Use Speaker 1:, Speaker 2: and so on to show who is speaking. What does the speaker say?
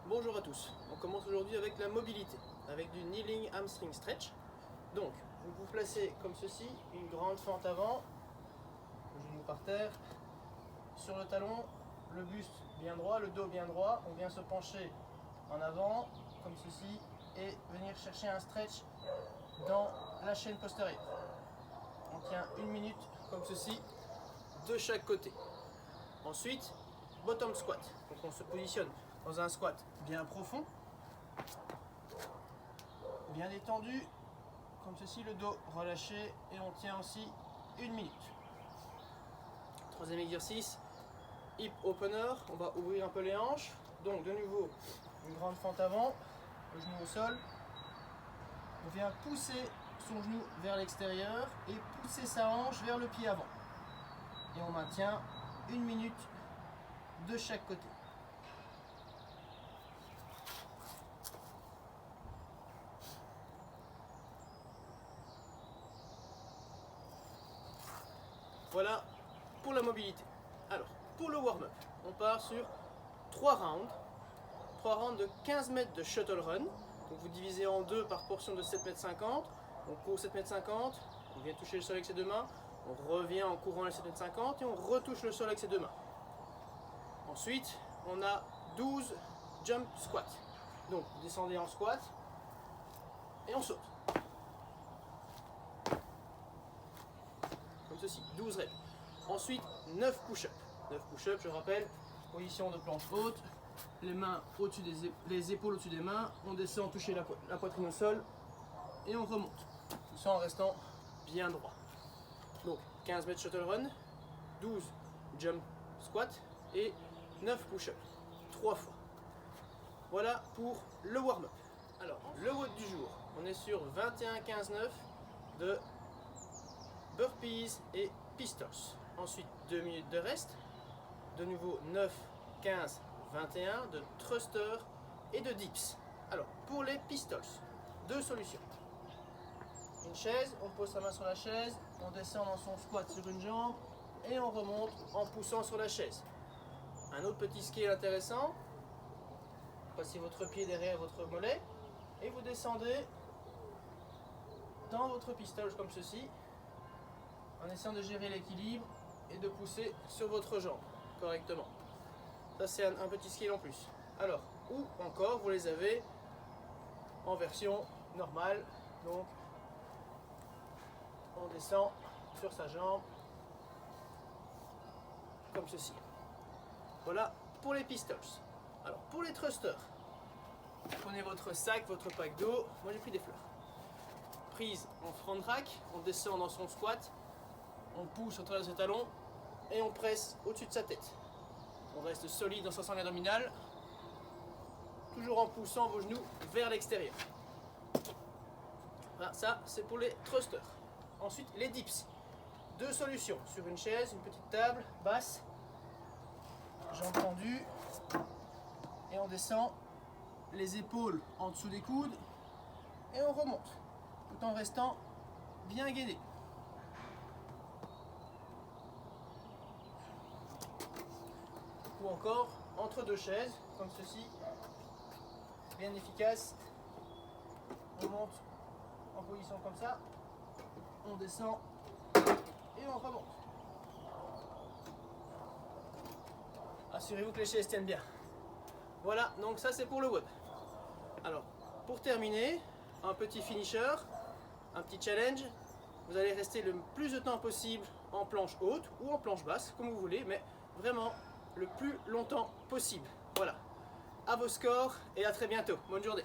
Speaker 1: Bonjour à tous, on commence aujourd'hui avec la mobilité, avec du kneeling hamstring stretch. Donc, vous vous placez comme ceci, une grande fente avant, le genou par terre, sur le talon, le buste bien droit, le dos bien droit, on vient se pencher en avant, comme ceci, et venir chercher un stretch dans la chaîne postérieure. On tient 1 minute comme ceci, de chaque côté. Ensuite, bottom squat, donc on se positionne dans un squat bien profond, bien détendu, comme ceci, le dos relâché, et on tient aussi 1 minute. Troisième exercice, hip opener, on va ouvrir un peu les hanches, donc de nouveau une grande fente avant, le genou au sol, on vient pousser son genou vers l'extérieur et pousser sa hanche vers le pied avant, et on maintient 1 minute de chaque côté. Voilà pour la mobilité. Alors, pour le warm-up, on part sur 3 rounds de 15 mètres de shuttle run. Donc vous divisez en deux par portion de 7,50 m. On court 7,50 m, on vient toucher le sol avec ses deux mains, on revient en courant les 7,50 m et on retouche le sol avec ses deux mains. Ensuite, on a 12 jump squats. Donc vous descendez en squat et on saute. Comme ceci, 12 reps. Ensuite, 9 push-ups. 9 push-ups, je rappelle, position de planche haute, les mains au-dessus les épaules au-dessus des mains, on descend toucher la poitrine au sol et on remonte. Tout ça en restant bien droit. Donc 15 mètres shuttle run, 12 jump squat et 9 push-ups. 3 fois. Voilà pour le warm-up. Alors, le WOD du jour, on est sur 21-15-9 de burpees et pistols. Ensuite 2 minutes de reste. De nouveau 9, 15, 21 de thruster et de dips. Alors pour les pistols, deux solutions. Une chaise, on pose sa main sur la chaise, on descend dans son squat sur une jambe et on remonte en poussant sur la chaise. Un autre petit skill intéressant, passez votre pied derrière votre mollet et vous descendez dans votre pistol comme ceci, en essayant de gérer l'équilibre et de pousser sur votre jambe correctement. Ça c'est un petit skill en plus. Alors, ou encore vous les avez en version normale, donc on descend sur sa jambe comme ceci. Voilà pour les pistols. Alors pour les thrusters, prenez votre sac, votre pack d'eau, moi j'ai pris des fleurs. Prise en front rack, on descend dans son squat, on pousse au travers de ses talons et on presse au-dessus de sa tête. On reste solide dans son sangle abdominal, toujours en poussant vos genoux vers l'extérieur. Voilà, ça c'est pour les thrusters. Ensuite les dips. Deux solutions, sur une chaise, une petite table basse, jambes tendues, et on descend les épaules en dessous des coudes et on remonte, tout en restant bien gainé. Ou encore entre deux chaises, comme ceci, bien efficace. On monte en position comme ça, on descend et on remonte. Assurez-vous que les chaises tiennent bien. Voilà, donc ça c'est pour le WOD. Alors, pour terminer, un petit finisher, un petit challenge. Vous allez rester le plus de temps possible en planche haute ou en planche basse, comme vous voulez, mais vraiment le plus longtemps possible. Voilà. À vos scores et à très bientôt. Bonne journée.